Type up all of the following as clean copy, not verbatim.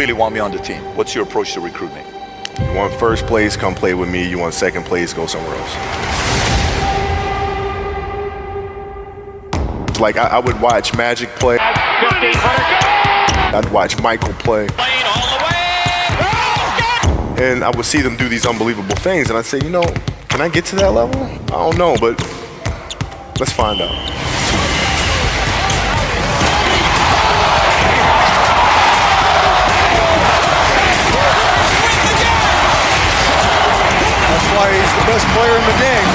Really want me on the team. What's your approach to recruitment? You want first place, come play with me. You want second place, go somewhere else. Like I would watch Magic play. I'd watch Michael play. And I would see them do these unbelievable things, and I'd say, you know, can I get to that level? I don't know, but let's find out. That's why he's the best player in the game.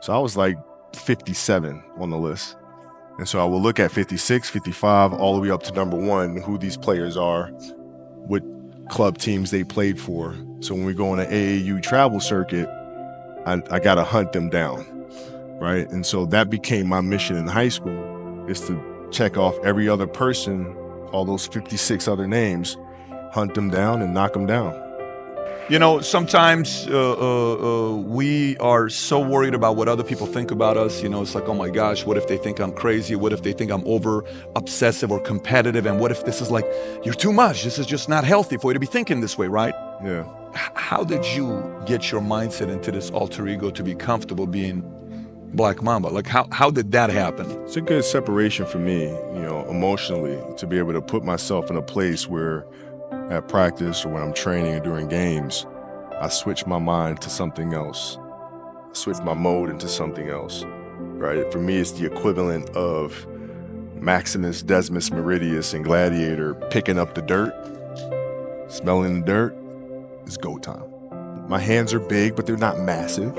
So I was like 57 on the list. And so I will look at 56, 55, all the way up to number 1, who these players are, what club teams they played for. So when we go on an AAU travel circuit, I got to hunt them down, right? And so that became my mission in high school, is to check off every other person, all those 56 other names, hunt them down and knock them down. You know, sometimes we are so worried about what other people think about us. You know, it's like, oh my gosh, what if they think I'm crazy? What if they think I'm over obsessive or competitive? And what if this is like, you're too much? This is just not healthy for you to be thinking this way, right? Yeah. How did you get your mindset into this alter ego to be comfortable being Black Mamba? Like, how did that happen? It's a good separation for me, you know, emotionally, to be able to put myself in a place where at practice or when I'm training or during games, I switch my mind to something else. I switch my mode into something else, right? For me, it's the equivalent of Maximus Decimus Meridius in Gladiator picking up the dirt, smelling the dirt. It's go time. My hands are big, but they're not massive,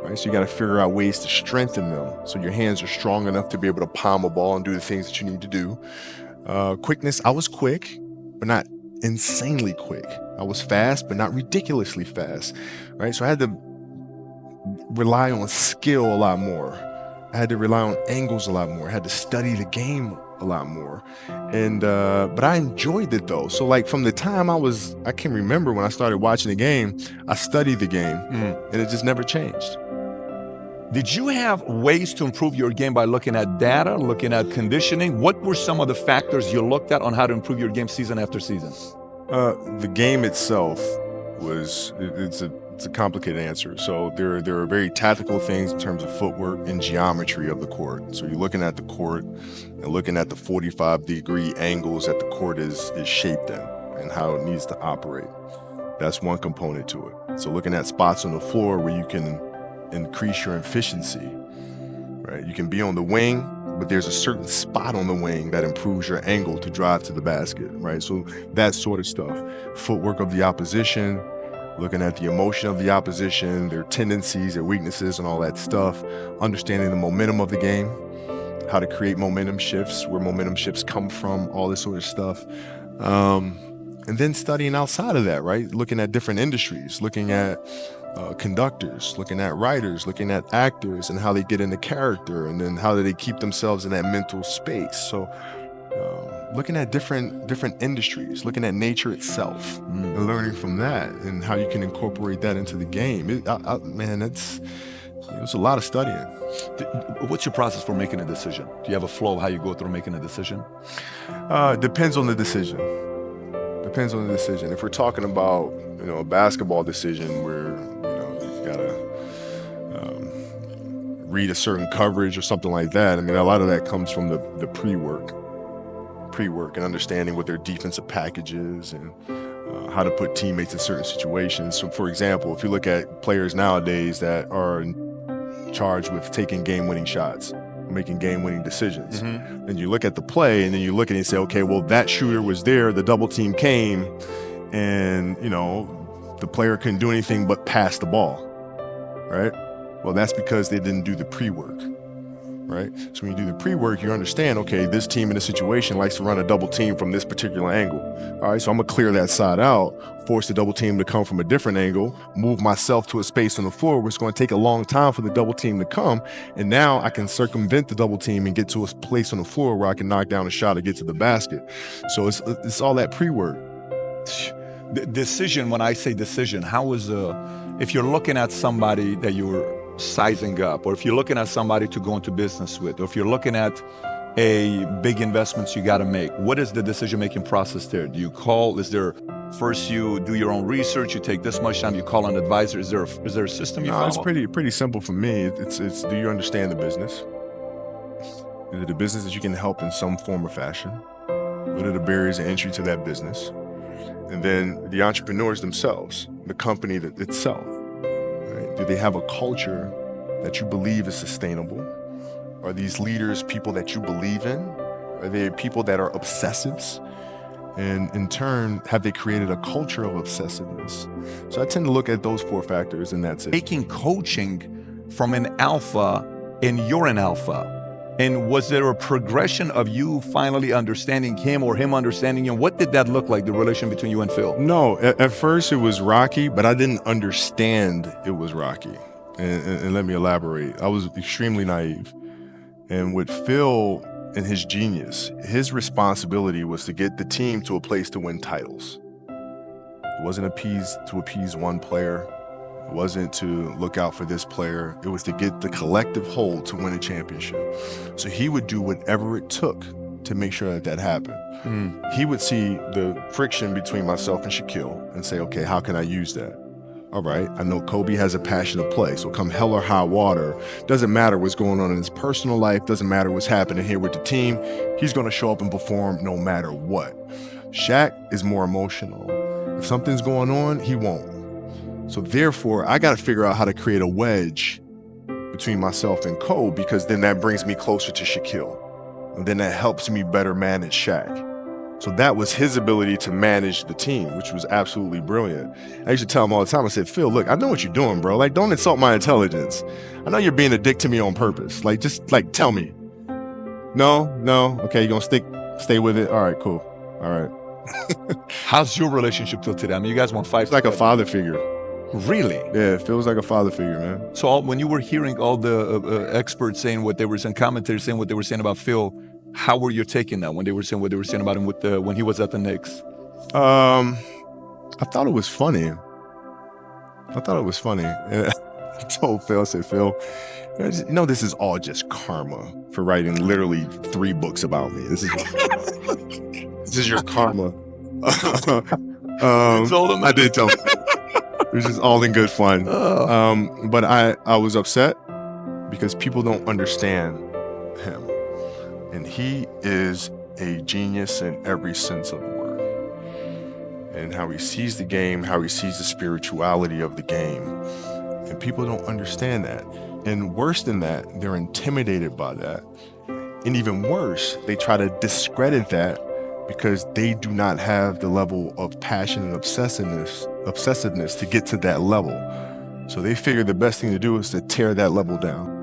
right? So you got to figure out ways to strengthen them so your hands are strong enough to be able to palm a ball and do the things that you need to do. Quickness, I was quick, but not insanely quick. I was fast, but not ridiculously fast, right? So I had to rely on skill a lot more. I had to rely on angles a lot more. I had to study the game a lot more. And, but I enjoyed it though. So like from the time I can remember when I started watching the game, I studied the game and it just never changed. Did you have ways to improve your game by looking at data, looking at conditioning? What were some of the factors you looked at on how to improve your game season after season? The game itself it's a complicated answer. So there are very tactical things in terms of footwork and geometry of the court. So you're looking at the court and looking at the 45-degree angles that the court is shaped in and how it needs to operate. That's one component to it. So looking at spots on the floor where you can increase your efficiency, right? You can be on the wing, but there's a certain spot on the wing that improves your angle to drive to the basket, right? So that sort of stuff. Footwork of the opposition, looking at the emotion of the opposition, their tendencies, their weaknesses, and all that stuff. Understanding the momentum of the game, how to create momentum shifts, where momentum shifts come from, all this sort of stuff. And then studying outside of that, right? Looking at different industries, looking at conductors, looking at writers, looking at actors and how they get into character, and then how do they keep themselves in that mental space. So looking at different industries, looking at nature itself and learning from that and how you can incorporate that into the game. Man, it's a lot of studying. What's your process for making a decision? Do you have a flow of how you go through making a decision? Depends on the decision. Depends on the decision. If we're talking about, a basketball decision where, you've got to read a certain coverage or something like that, I mean, a lot of that comes from the pre-work and understanding what their defensive package is and how to put teammates in certain situations. So, for example, if you look at players nowadays that are charged with taking game-winning shots, making game-winning decisions, and you look at the play and then you look at it and say, okay, well, that shooter was there, the double team came, and, the player couldn't do anything but pass the ball, right? Well, that's because they didn't do the pre-work, right? So when you do the pre-work, you understand, okay, this team in this situation likes to run a double team from this particular angle. All right, so I'm gonna clear that side out, force the double team to come from a different angle, move myself to a space on the floor where it's gonna take a long time for the double team to come, and now I can circumvent the double team and get to a place on the floor where I can knock down a shot or get to the basket. So it's all that pre-work. The decision, when I say decision, if you're looking at somebody that you're sizing up, or if you're looking at somebody to go into business with, or if you're looking at a big investments you got to make. What is the decision-making process there? Do you call? Is there first you do your own research? You take this much time. You call an advisor. Is there a system you No, follow? it's pretty simple for me. It's do you understand the business? Is it a business that you can help in some form or fashion? What are the barriers of entry to that business? And then the entrepreneurs themselves, the company itself, right? Do they have a culture that you believe is sustainable? Are these leaders people that you believe in? Are they people that are obsessives? And in turn, have they created a culture of obsessiveness? So I tend to look at those 4 factors, and that's it. Taking coaching from an alpha, and you're an alpha. And was there a progression of you finally understanding him or him understanding you? What did that look like, the relation between you and Phil? No, at first it was rocky, but I didn't understand it was rocky. And let me elaborate. I was extremely naive. And with Phil and his genius, his responsibility was to get the team to a place to win titles. It wasn't to appease one player. It wasn't to look out for this player. It was to get the collective whole to win a championship. So he would do whatever it took to make sure that happened. He would see the friction between myself and Shaquille and say, okay, how can I use that? All right, I know Kobe has a passion to play, so come hell or high water, doesn't matter what's going on in his personal life, doesn't matter what's happening here with the team, he's gonna show up and perform no matter what. Shaq is more emotional. If something's going on, he won't. So therefore, I gotta figure out how to create a wedge between myself and Kobe, because then that brings me closer to Shaquille. And then that helps me better manage Shaq. So that was his ability to manage the team, which was absolutely brilliant. I used to tell him all the time, I said, Phil, look, I know what you're doing, bro. Like, don't insult my intelligence. I know you're being a dick to me on purpose. Like, just like, tell me. No. Okay, you're gonna stay with it. All right, cool. All right. How's your relationship till today? I mean, you guys won 5. It's like a father figure. Really? Yeah, it feels like a father figure, man. So when you were hearing all the experts saying what they were saying, commentators saying what they were saying about Phil, how were you taking that when they were saying what they were saying about him when he was at the Knicks? I thought it was funny. And I told Phil, I said, Phil, you know, this is all just karma for writing literally 3 books about me. This is your karma. Told him? I did tell him. It was just all in good fun. But I was upset because people don't understand him. And he is a genius in every sense of the word. And how he sees the game, how he sees the spirituality of the game. And people don't understand that. And worse than that, they're intimidated by that. And even worse, they try to discredit that because they do not have the level of passion and obsessiveness to get to that level. So they figure the best thing to do is to tear that level down.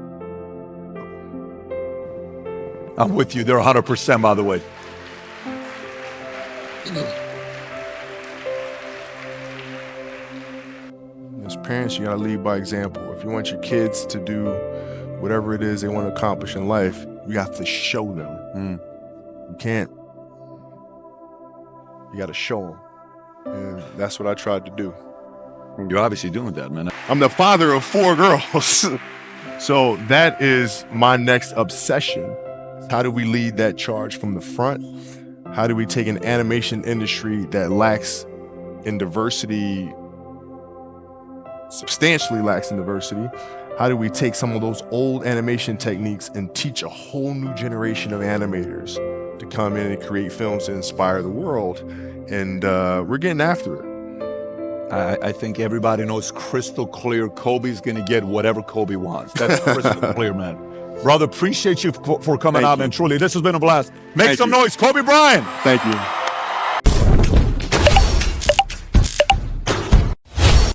I'm with you. They're 100%, by the way. As parents, you gotta lead by example. If you want your kids to do whatever it is they want to accomplish in life, you have to show them. You can't. You gotta show them. And that's what I tried to do. You're obviously doing that, man. I'm the father of 4 girls. So that is my next obsession. How do we lead that charge from the front? How do we take an animation industry that lacks in diversity, substantially lacks in diversity? How do we take some of those old animation techniques and teach a whole new generation of animators to come in and create films to inspire the world? And we're getting after it. I think everybody knows crystal clear Kobe's going to get whatever Kobe wants. That's crystal clear, man. Brother, appreciate you for coming out, man. Truly, this has been a blast. Make some noise, Kobe Bryant. Thank you.